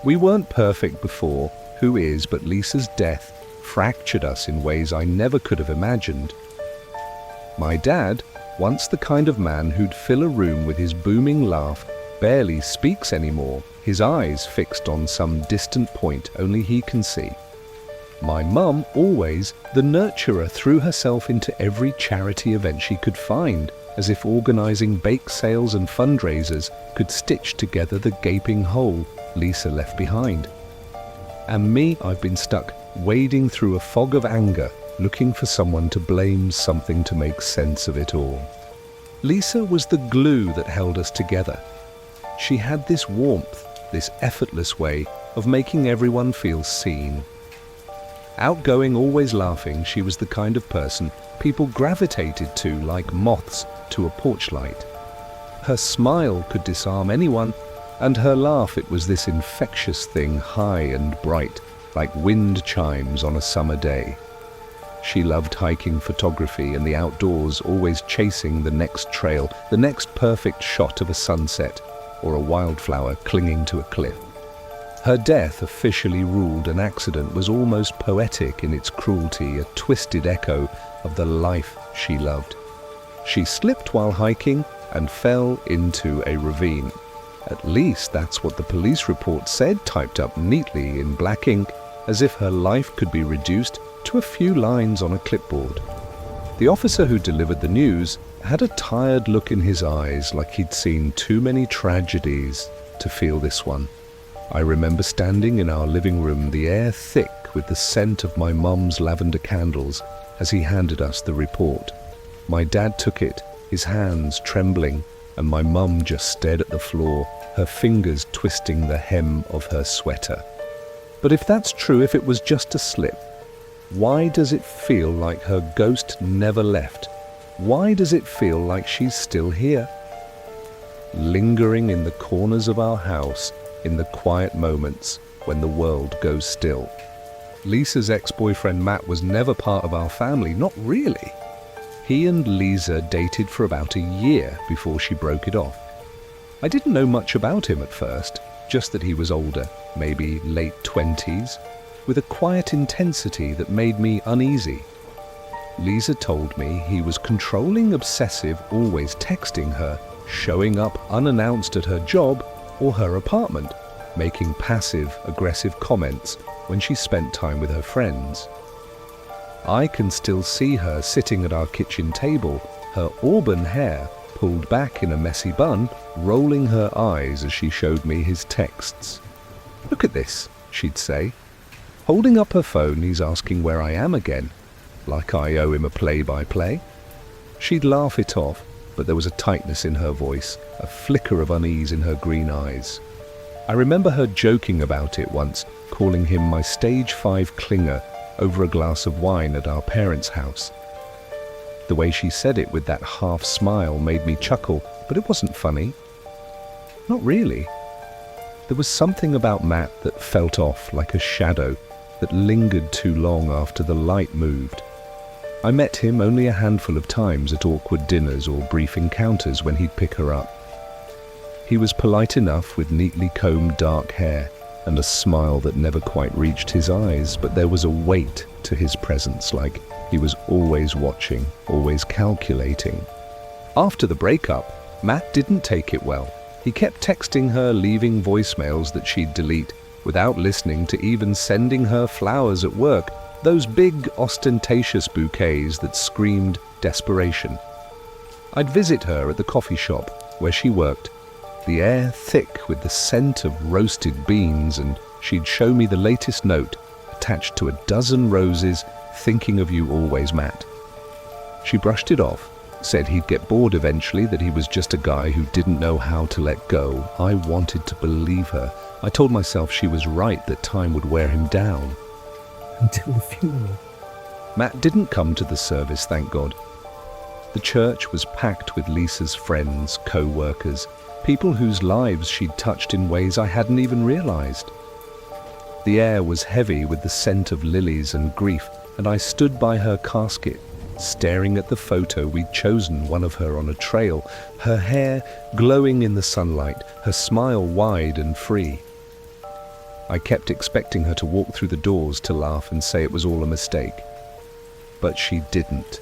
We weren't perfect before, who is, but Lisa's death fractured us in ways I never could have imagined. My dad, once the kind of man who'd fill a room with his booming laugh, barely speaks anymore, his eyes fixed on some distant point only he can see. My mum, always the nurturer, threw herself into every charity event she could find, as if organising bake sales and fundraisers could stitch together the gaping hole Lisa left behind. And me, I've been stuck wading through a fog of anger, looking for someone to blame, something to make sense of it all. Lisa was the glue that held us together. She had this warmth, this effortless way of making everyone feel seen. Outgoing, always laughing, she was the kind of person people gravitated to like moths to a porch light. Her smile could disarm anyone, and her laugh, it was this infectious thing, high and bright, like wind chimes on a summer day. She loved hiking, photography, and the outdoors, always chasing the next trail, the next perfect shot of a sunset, or a wildflower clinging to a cliff. Her death, officially ruled an accident, was almost poetic in its cruelty, a twisted echo of the life she loved. She slipped while hiking and fell into a ravine. At least that's what the police report said, typed up neatly in black ink, as if her life could be reduced to a few lines on a clipboard. The officer who delivered the news had a tired look in his eyes, like he'd seen too many tragedies to feel this one. I remember standing in our living room, the air thick with the scent of my mum's lavender candles, as he handed us the report. My dad took it, his hands trembling, and my mum just stared at the floor, her fingers twisting the hem of her sweater. But if that's true, if it was just a slip, why does it feel like her ghost never left? Why does it feel like she's still here? Lingering in the corners of our house, in the quiet moments when the world goes still. Lisa's ex-boyfriend Matt was never part of our family, not really. He and Lisa dated for about a year before she broke it off. I didn't know much about him at first, just that he was older, maybe late 20s, with a quiet intensity that made me uneasy. Lisa told me he was controlling, obsessive, always texting her, showing up unannounced at her job or her apartment, making passive, aggressive comments when she spent time with her friends. I can still see her sitting at our kitchen table, her auburn hair pulled back in a messy bun, rolling her eyes as she showed me his texts. "Look at this," she'd say. Holding up her phone, he's asking where I am again, like I owe him a play-by-play. She'd laugh it off, but there was a tightness in her voice, a flicker of unease in her green eyes. I remember her joking about it once, calling him my stage 5 clinger over a glass of wine at our parents' house. The way she said it with that half smile made me chuckle, but it wasn't funny. Not really. There was something about Matt that felt off like a shadow that lingered too long after the light moved. I met him only a handful of times at awkward dinners or brief encounters when he'd pick her up. He was polite enough with neatly combed dark hair and a smile that never quite reached his eyes, but there was a weight to his presence, like he was always watching, always calculating. After the breakup, Matt didn't take it well. He kept texting her, leaving voicemails that she'd delete, without listening to even sending her flowers at work, those big, ostentatious bouquets that screamed desperation. I'd visit her at the coffee shop where she worked, the air thick with the scent of roasted beans, and she'd show me the latest note attached to a dozen roses, "Thinking of you always, Matt." She brushed it off, said he'd get bored eventually, that he was just a guy who didn't know how to let go. I wanted to believe her. I told myself she was right, that time would wear him down. Until the funeral. Matt didn't come to the service, thank God. The church was packed with Lisa's friends, co-workers, people whose lives she'd touched in ways I hadn't even realized. The air was heavy with the scent of lilies and grief, and I stood by her casket, staring at the photo we'd chosen, one of her on a trail, her hair glowing in the sunlight, her smile wide and free. I kept expecting her to walk through the doors to laugh and say it was all a mistake. But she didn't.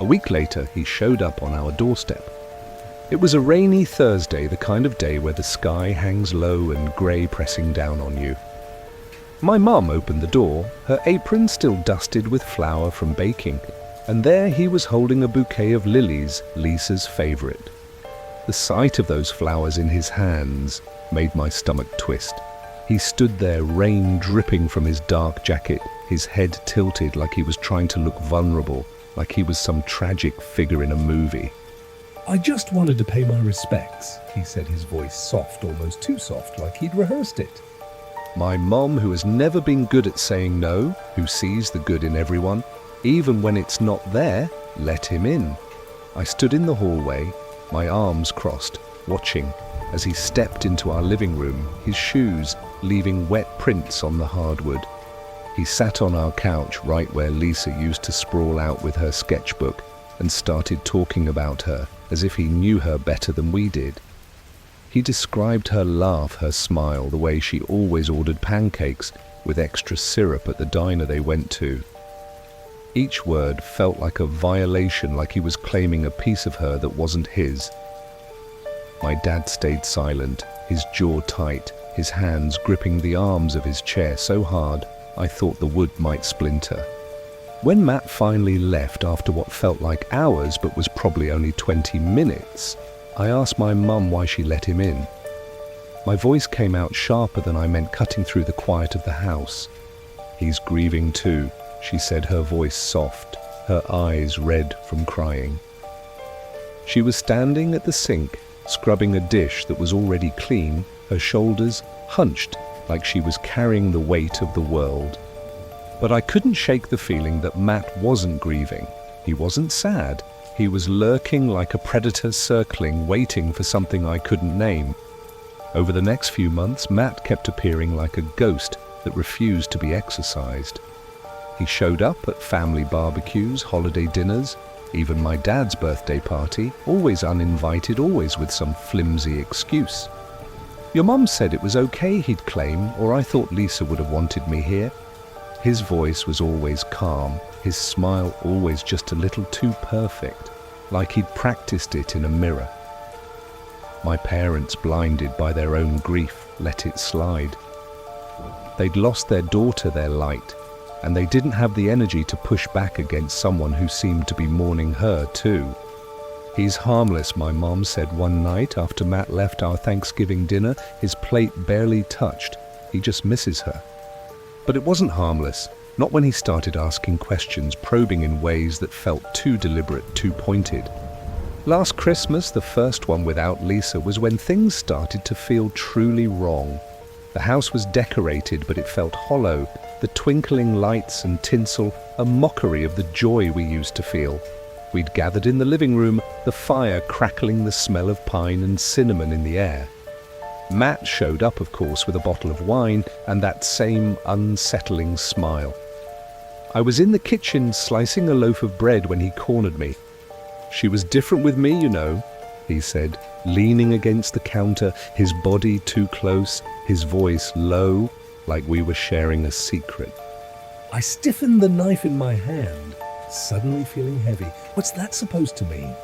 A week later, he showed up on our doorstep. It was a rainy Thursday, the kind of day where the sky hangs low and grey pressing down on you. My mum opened the door, her apron still dusted with flour from baking, and there he was holding a bouquet of lilies, Lisa's favourite. The sight of those flowers in his hands made my stomach twist. He stood there, rain dripping from his dark jacket, his head tilted like he was trying to look vulnerable, like he was some tragic figure in a movie. "I just wanted to pay my respects," he said, his voice soft, almost too soft, like he'd rehearsed it. My mom, who has never been good at saying no, who sees the good in everyone, even when it's not there, let him in. I stood in the hallway, my arms crossed, watching as he stepped into our living room, his shoes leaving wet prints on the hardwood. He sat on our couch right where Lisa used to sprawl out with her sketchbook and started talking about her as if he knew her better than we did. He described her laugh, her smile, the way she always ordered pancakes with extra syrup at the diner they went to. Each word felt like a violation, like he was claiming a piece of her that wasn't his. My dad stayed silent, his jaw tight, his hands gripping the arms of his chair so hard I thought the wood might splinter. When Matt finally left after what felt like hours but was probably only 20 minutes, I asked my mum why she let him in. My voice came out sharper than I meant, cutting through the quiet of the house. "He's grieving too," she said, her voice soft, her eyes red from crying. She was standing at the sink, scrubbing a dish that was already clean, her shoulders hunched like she was carrying the weight of the world. But I couldn't shake the feeling that Matt wasn't grieving. He wasn't sad. He was lurking like a predator, circling, waiting for something I couldn't name. Over the next few months, Matt kept appearing like a ghost that refused to be exorcised. He showed up at family barbecues, holiday dinners, even my dad's birthday party, always uninvited, always with some flimsy excuse. "Your mum said it was okay," he'd claim, or "I thought Lisa would have wanted me here." His voice was always calm, his smile always just a little too perfect, like he'd practiced it in a mirror. My parents, blinded by their own grief, let it slide. They'd lost their daughter, their light, and they didn't have the energy to push back against someone who seemed to be mourning her too. "He's harmless," my mom said one night after Matt left our Thanksgiving dinner, his plate barely touched. "He just misses her." But it wasn't harmless, not when he started asking questions, probing in ways that felt too deliberate, too pointed. Last Christmas, the first one without Lisa, was when things started to feel truly wrong. The house was decorated, but it felt hollow, the twinkling lights and tinsel a mockery of the joy we used to feel. We'd gathered in the living room, the fire crackling, the smell of pine and cinnamon in the air. Matt showed up, of course, with a bottle of wine and that same unsettling smile. I was in the kitchen slicing a loaf of bread when he cornered me. "She was different with me, you know," he said, leaning against the counter, his body too close, his voice low, like we were sharing a secret. I stiffened the knife in my hand, suddenly feeling heavy. "What's that supposed to mean?"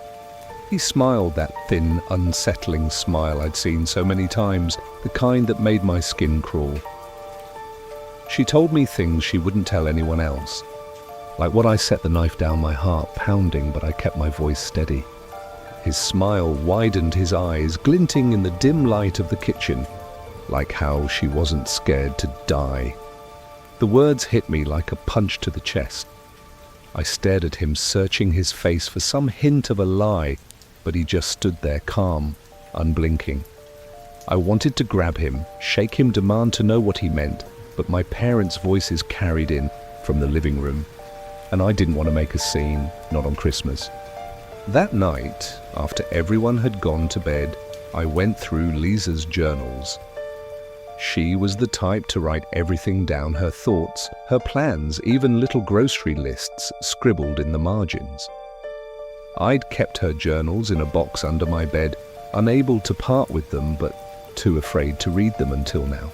He smiled, that thin, unsettling smile I'd seen so many times, the kind that made my skin crawl. She told me things she wouldn't tell anyone else. Like what I set the knife down, my heart pounding, but I kept my voice steady. His smile widened, his eyes glinting in the dim light of the kitchen, like how she wasn't scared to die. The words hit me like a punch to the chest. I stared at him, searching his face for some hint of a lie, but he just stood there, calm, unblinking. I wanted to grab him, shake him, demand to know what he meant, but my parents' voices carried in from the living room, and I didn't want to make a scene, not on Christmas. That night, after everyone had gone to bed, I went through Lisa's journals. She was the type to write everything down, her thoughts, her plans, even little grocery lists scribbled in the margins. I'd kept her journals in a box under my bed, unable to part with them, but too afraid to read them until now.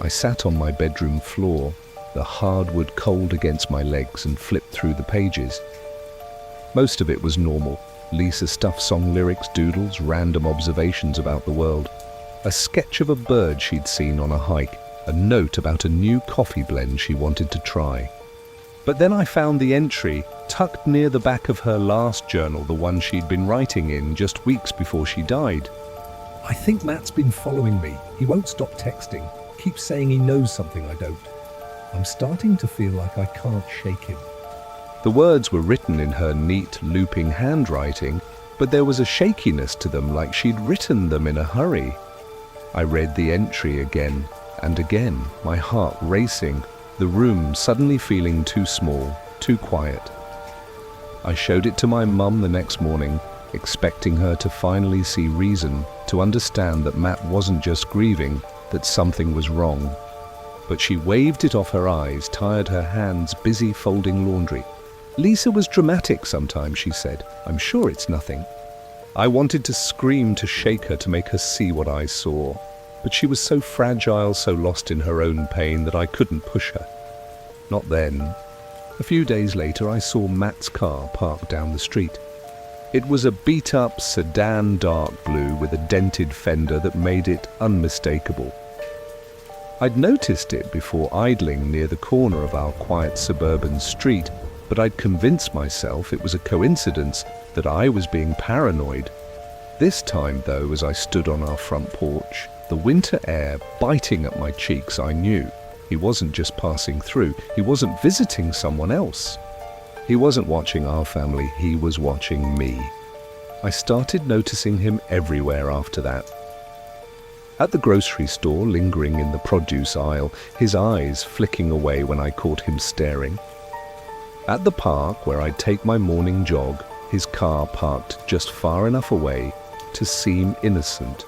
I sat on my bedroom floor, the hardwood cold against my legs, and flipped through the pages. Most of it was normal. Lisa stuffed song lyrics, doodles, random observations about the world. A sketch of a bird she'd seen on a hike, a note about a new coffee blend she wanted to try. But then I found the entry tucked near the back of her last journal, the one she'd been writing in just weeks before she died. I think Matt's been following me. He won't stop texting. Keeps saying he knows something I don't. I'm starting to feel like I can't shake him. The words were written in her neat, looping handwriting, but there was a shakiness to them, like she'd written them in a hurry. I read the entry again and again, my heart racing, the room suddenly feeling too small, too quiet. I showed it to my mum the next morning, expecting her to finally see reason, to understand that Matt wasn't just grieving, that something was wrong. But she waved it off her eyes, tired her hands busy folding laundry. Lisa was dramatic sometimes, she said. I'm sure it's nothing. I wanted to scream, to shake her, to make her see what I saw. But she was so fragile, so lost in her own pain that I couldn't push her. Not then. A few days later, I saw Matt's car parked down the street. It was a beat-up sedan, dark blue, with a dented fender that made it unmistakable. I'd noticed it before idling near the corner of our quiet suburban street, but I'd convinced myself it was a coincidence, that I was being paranoid. This time, though, as I stood on our front porch, the winter air biting at my cheeks, I knew he wasn't just passing through. He wasn't visiting someone else. He wasn't watching our family. He was watching me. I started noticing him everywhere after that. At the grocery store, lingering in the produce aisle, his eyes flicking away when I caught him staring. At the park, where I'd take my morning jog, his car parked just far enough away to seem innocent.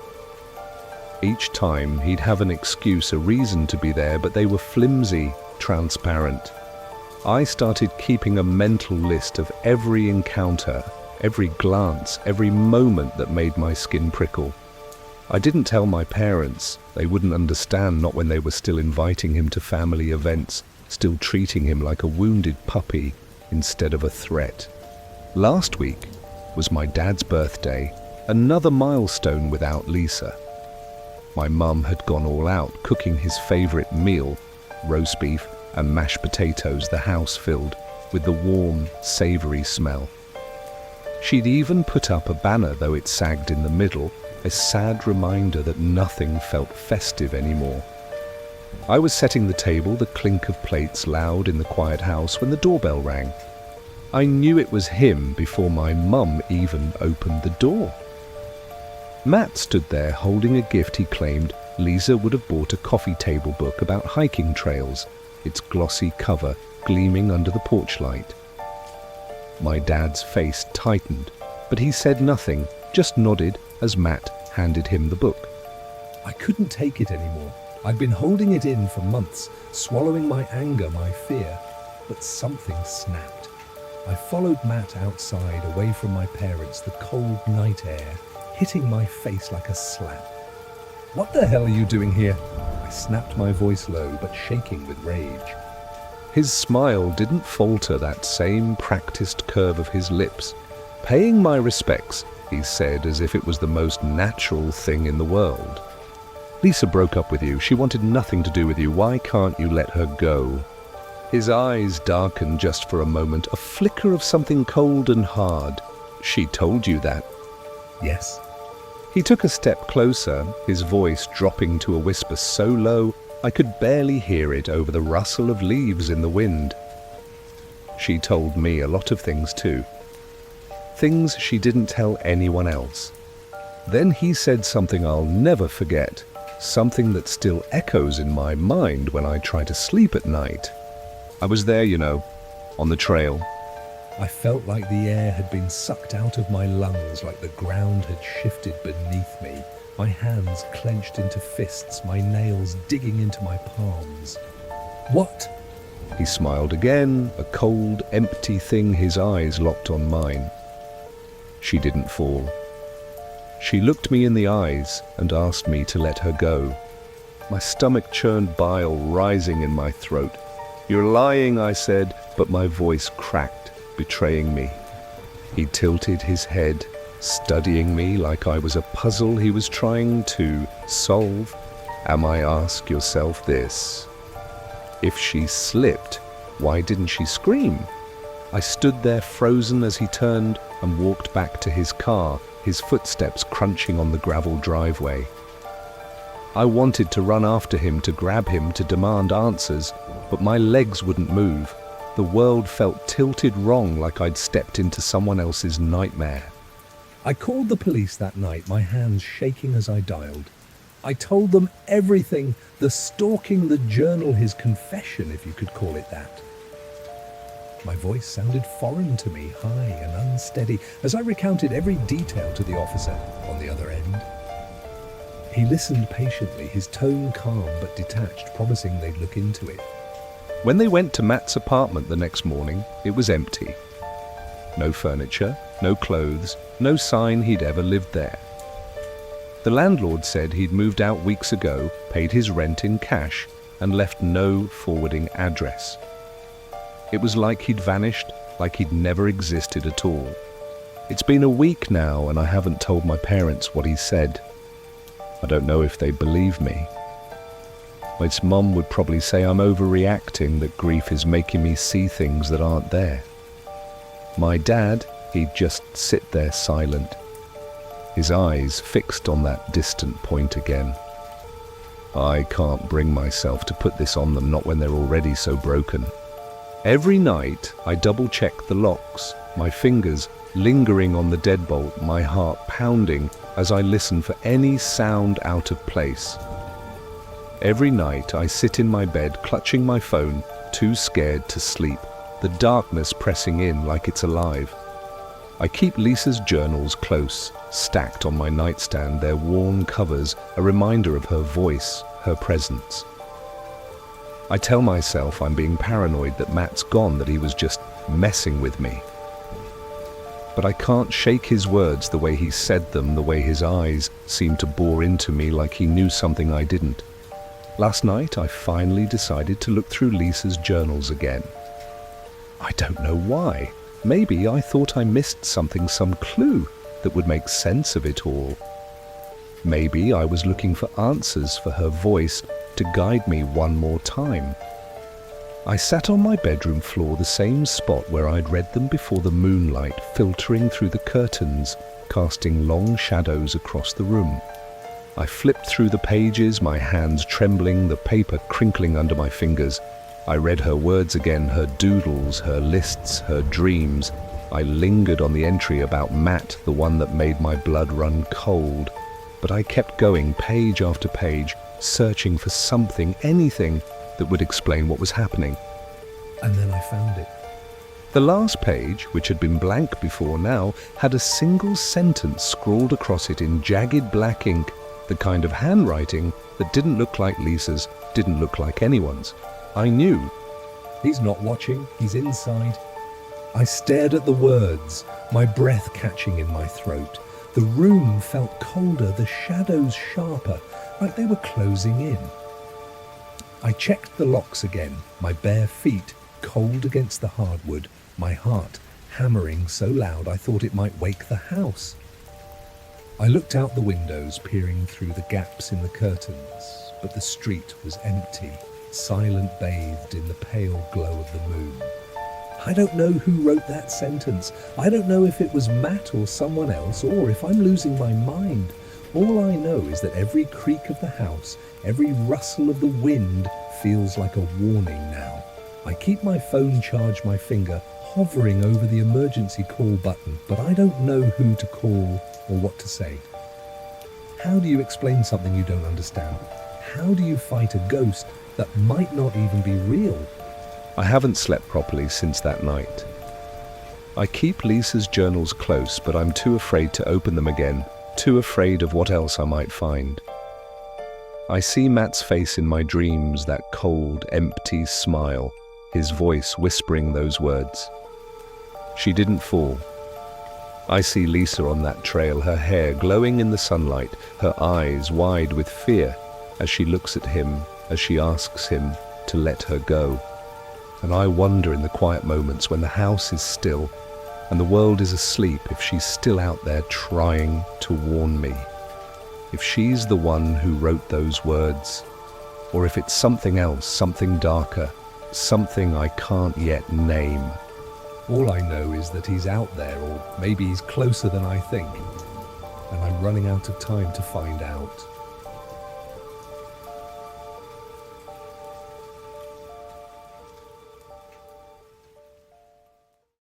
Each time he'd have an excuse, a reason to be there, but they were flimsy, transparent. I started keeping a mental list of every encounter, every glance, every moment that made my skin prickle. I didn't tell my parents. They wouldn't understand, not when they were still inviting him to family events, still treating him like a wounded puppy instead of a threat. Last week was my dad's birthday, another milestone without Lisa. My mum had gone all out, cooking his favorite meal, roast beef and mashed potatoes, the house filled with the warm, savory smell. She'd even put up a banner, though it sagged in the middle, a sad reminder that nothing felt festive anymore. I was setting the table, the clink of plates loud in the quiet house, when the doorbell rang. I knew it was him before my mum even opened the door. Matt stood there holding a gift he claimed Lisa would have bought, a coffee table book about hiking trails, its glossy cover gleaming under the porch light. My dad's face tightened, but he said nothing, just nodded as Matt handed him the book. I couldn't take it anymore. I'd been holding it in for months, swallowing my anger, my fear, but something snapped. I followed Matt outside, away from my parents, the cold night air hitting my face like a slap. What the hell are you doing here? I snapped, my voice low but shaking with rage. His smile didn't falter, that same practiced curve of his lips. Paying my respects, he said, as if it was the most natural thing in the world. Lisa broke up with you. She wanted nothing to do with you. Why can't you let her go? His eyes darkened just for a moment, a flicker of something cold and hard. She told you that? Yes. He took a step closer, his voice dropping to a whisper so low I could barely hear it over the rustle of leaves in the wind. She told me a lot of things too. Things she didn't tell anyone else. Then he said something I'll never forget, something that still echoes in my mind when I try to sleep at night. I was there, you know, on the trail. I felt like the air had been sucked out of my lungs, like the ground had shifted beneath me. My hands clenched into fists, my nails digging into my palms. What? He smiled again, a cold, empty thing, his eyes locked on mine. She didn't fall. She looked me in the eyes and asked me to let her go. My stomach churned bile rising in my throat. "You're lying," I said, but my voice cracked, betraying me. He tilted his head, studying me like I was a puzzle he was trying to solve. "Am I ask yourself this? If she slipped, why didn't she scream?" I stood there frozen as he turned and walked back to his car, his footsteps crunching on the gravel driveway. I wanted to run after him, to grab him, to demand answers, but my legs wouldn't move. The world felt tilted wrong, like I'd stepped into someone else's nightmare. I called the police that night, my hands shaking as I dialed. I told them everything, the stalking, the journal, his confession, if you could call it that. My voice sounded foreign to me, high and unsteady, as I recounted every detail to the officer on the other end. He listened patiently, his tone calm but detached, promising they'd look into it. When they went to Matt's apartment the next morning, it was empty. No furniture, no clothes, no sign he'd ever lived there. The landlord said he'd moved out weeks ago, paid his rent in cash, and left no forwarding address. It was like he'd vanished, like he'd never existed at all. It's been a week now, and I haven't told my parents what he said. I don't know if they believe me. Its mum would probably say I'm overreacting, that grief is making me see things that aren't there. My dad, he'd just sit there silent, his eyes fixed on that distant point again. I can't bring myself to put this on them, not when they're already so broken. Every night I double-check the locks, my fingers lingering on the deadbolt, my heart pounding as I listen for any sound out of place. Every night I sit in my bed, clutching my phone, too scared to sleep, the darkness pressing in like it's alive. I keep Lisa's journals close, stacked on my nightstand, their worn covers a reminder of her voice, her presence. I tell myself I'm being paranoid, that Matt's gone, that he was just messing with me. But I can't shake his words, the way he said them, the way his eyes seemed to bore into me like he knew something I didn't. Last night I finally decided to look through Lisa's journals again. I don't know why. Maybe I thought I missed something, some clue that would make sense of it all. Maybe I was looking for answers, for her voice to guide me one more time. I sat on my bedroom floor, the same spot where I'd read them before, the moonlight filtering through the curtains, casting long shadows across the room. I flipped through the pages, my hands trembling, the paper crinkling under my fingers. I read her words again, her doodles, her lists, her dreams. I lingered on the entry about Matt, the one that made my blood run cold. But I kept going, page after page, searching for something, anything that would explain what was happening. And then I found it. The last page, which had been blank before now, had a single sentence scrawled across it in jagged black ink, the kind of handwriting that didn't look like Lisa's, didn't look like anyone's. I knew. He's not watching, he's inside. I stared at the words, my breath catching in my throat. The room felt colder, the shadows sharper, like they were closing in. I checked the locks again, my bare feet cold against the hardwood, my heart hammering so loud I thought it might wake the house. I looked out the windows, peering through the gaps in the curtains, but the street was empty, silent, bathed in the pale glow of the moon. I don't know who wrote that sentence. I don't know if it was Matt or someone else, or if I'm losing my mind. All I know is that every creak of the house, every rustle of the wind feels like a warning now. I keep my phone charged, my finger hovering over the emergency call button, but I don't know who to call or what to say. How do you explain something you don't understand? How do you fight a ghost that might not even be real? I haven't slept properly since that night. I keep Lisa's journals close, but I'm too afraid to open them again, too afraid of what else I might find. I see Matt's face in my dreams, that cold, empty smile, his voice whispering those words. She didn't fall. I see Lisa on that trail, her hair glowing in the sunlight, her eyes wide with fear, as she looks at him, as she asks him to let her go. And I wonder in the quiet moments when the house is still and the world is asleep if she's still out there trying to warn me. If she's the one who wrote those words, or if it's something else, something darker, something I can't yet name. All I know is that he's out there, or maybe he's closer than I think, and I'm running out of time to find out.